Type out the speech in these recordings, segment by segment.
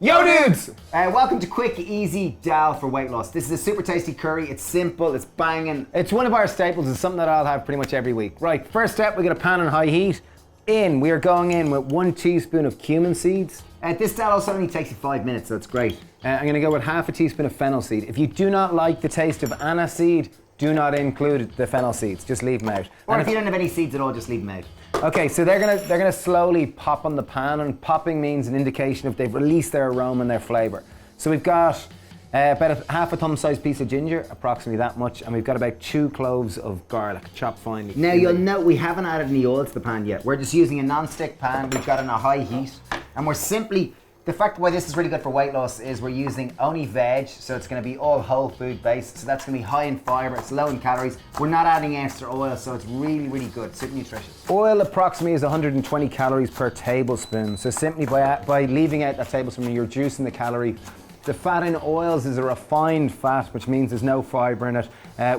Yo dudes! Welcome to Quick Easy Dahl for weight loss. This is a super tasty curry. It's simple, it's banging. It's one of our staples. It's something that I'll have pretty much every week. Right, first step, we got a pan on high heat. We are going in with 1 teaspoon of cumin seeds. This Dahl also only takes you 5 minutes, so it's great. I'm gonna go with half a teaspoon of fennel seed. If you do not like the taste of anise seed, do not include the fennel seeds, just leave them out. Or if you don't have any seeds at all, just leave them out. Okay, so they're gonna slowly pop on the pan, and popping means an indication if they've released their aroma and their flavor. So we've got about half a thumb-sized piece of ginger, approximately that much, and we've got about 2 cloves of garlic, chopped finely. Now you'll note we haven't added any oil to the pan yet. We're just using a non-stick pan. We've got it on a high heat, and we're simply, the fact why this is really good for weight loss is we're using only veg, so it's going to be all whole food based, so that's going to be high in fiber, it's low in calories. We're not adding extra oil, so it's really, really good, super nutritious. Oil approximately is 120 calories per tablespoon, so simply by leaving out that tablespoon, you're reducing the calorie. The fat in oils is a refined fat, which means there's no fiber in it,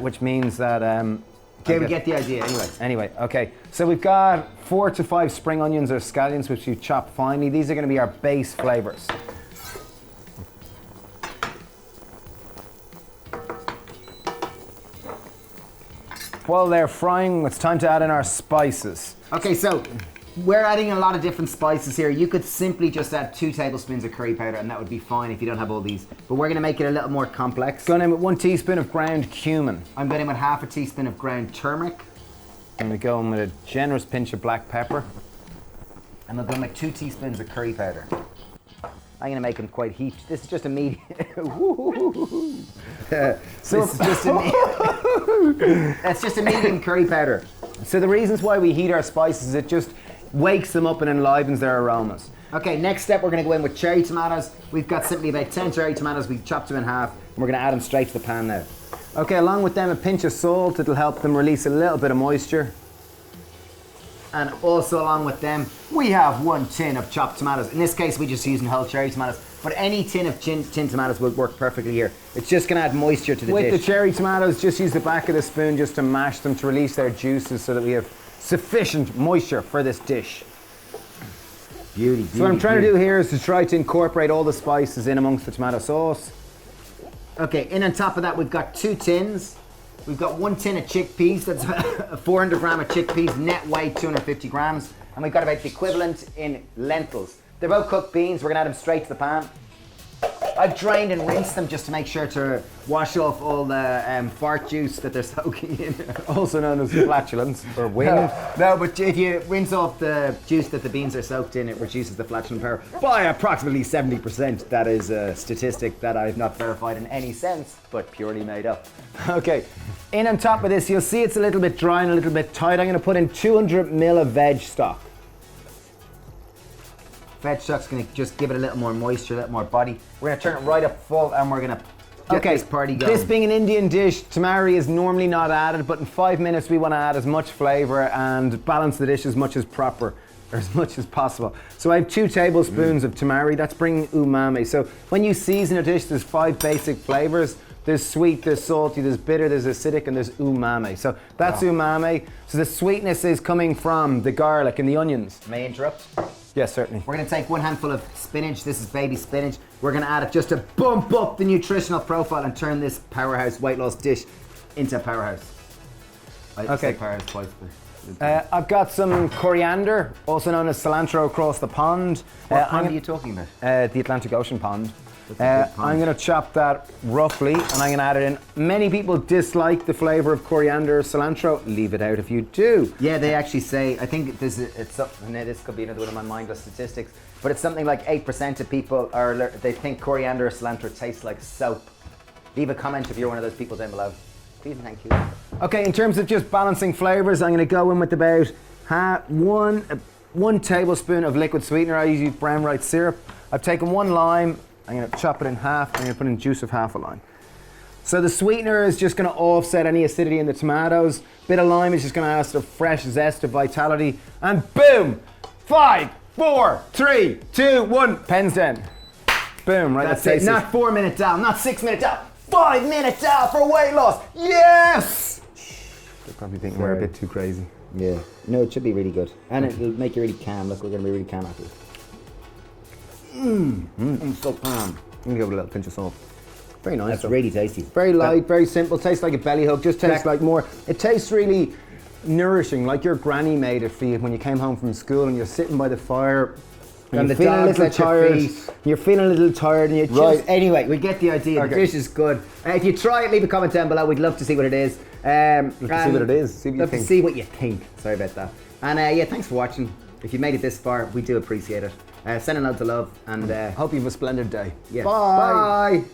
which means that... Okay, we get the idea Anyway, okay. So we've got 4 to 5 spring onions or scallions, which you chop finely. These are going to be our base flavors. While they're frying, it's time to add in our spices. Okay, so we're adding a lot of different spices here. You could simply just add 2 tablespoons of curry powder and that would be fine if you don't have all these. But we're gonna make it a little more complex. Going in with 1 teaspoon of ground cumin. I'm going in with half a teaspoon of ground turmeric. I'm gonna go in with a generous pinch of black pepper. And I'm going with 2 teaspoons of curry powder. I'm gonna make them quite heaped. This is just a medium. That's just a medium curry powder. So the reasons why we heat our spices is it just wakes them up and enlivens their aromas. Okay, next step we're going to go in with cherry tomatoes. We've got simply about 10 cherry tomatoes. We've chopped them in half and we're going to add them straight to the pan now. Okay, along with them a pinch of salt. It'll help them release a little bit of moisture. And also along with them, we have 1 tin of chopped tomatoes. In this case, we're just using whole cherry tomatoes, but any tin of tin tomatoes will work perfectly here. It's just gonna add moisture to the dish. With the cherry tomatoes, just use the back of the spoon just to mash them to release their juices so that we have sufficient moisture for this dish. Beauty, So what I'm trying to do here is to try to incorporate all the spices in amongst the tomato sauce. Okay, in on top of that, we've got 2 tins. We've got 1 tin of chickpeas, that's 400 gram of chickpeas, net weight 250 grams. And we've got about the equivalent in lentils. They're both cooked beans, we're gonna add them straight to the pan. I've drained and rinsed them just to make sure to wash off all the fart juice that they're soaking in. Also known as flatulence or wind. No, but if you rinse off the juice that the beans are soaked in, it reduces the flatulent power by approximately 70%. That is a statistic that I've not verified in any sense, but purely made up. Okay, in on top of this, you'll see it's a little bit dry and a little bit tight. I'm gonna put in 200 ml of veg stock. Veg stock's gonna just give it a little more moisture, a little more body. We're gonna turn it right up full and we're gonna get this party going. This being an Indian dish, tamari is normally not added, but in 5 minutes we want to add as much flavor and balance the dish as much as proper, or as much as possible. So I have 2 tablespoons of tamari. That's bringing umami. So when you season a dish, there's 5 basic flavors. There's sweet, there's salty, there's bitter, there's acidic, and there's umami. So that's umami. So the sweetness is coming from the garlic and the onions. May I interrupt? Yes, certainly. We're gonna take 1 handful of spinach. This is baby spinach. We're gonna add it just to bump up the nutritional profile and turn this powerhouse weight loss dish into a powerhouse. Okay. Powerhouse twice. I've got some coriander, also known as cilantro, across the pond. What pond are you talking about? The Atlantic Ocean pond. Pond. I'm going to chop that roughly and I'm going to add it in. Many people dislike the flavor of coriander or cilantro. Leave it out if you do. Yeah, they actually say, I think this could be another one of my mindless statistics, but it's something like 8% of people they think coriander or cilantro tastes like soap. Leave a comment if you're one of those people down below. Please and thank you. Okay, in terms of just balancing flavors, I'm going to go in with about one tablespoon of liquid sweetener. I use brown rice syrup. I've taken 1 lime. I'm going to chop it in half. I'm going to put in juice of half a lime. So the sweetener is just going to offset any acidity in the tomatoes. Bit of lime is just going to add sort of fresh zest of vitality. And boom! 5, 4, 3, 2, 1. Pens down. Boom, right? That's it. Not 4 minute Dahl, not 6 minute Dahl. 5 minute Dahl for weight loss. Yes! They're probably thinking we're a bit too crazy. Yeah. No, it should be really good. And it'll make you really calm. Look, we're going to be really calm after this. So calm. Let me give it a little pinch of salt. Very nice. That's though. really tasty. Very light, very simple. Tastes like a belly hook. Just tastes Check. like more. It tastes really nourishing, like your granny made it for you when you came home from school and you're sitting by the fire. And the you're feeling a dogs little at your tired. feet. You're feeling a little tired, and you're Right. just Anyway, we get the idea. Okay. The dish is good. If you try it, leave a comment down below. We'd love to see what it is. Love to see what it is. See what you love think. to see what you think. Sorry about that. And yeah, thanks for watching. If you made it this far, we do appreciate it. Send a note to love and hope you have a splendid day. yeah. Bye. Bye.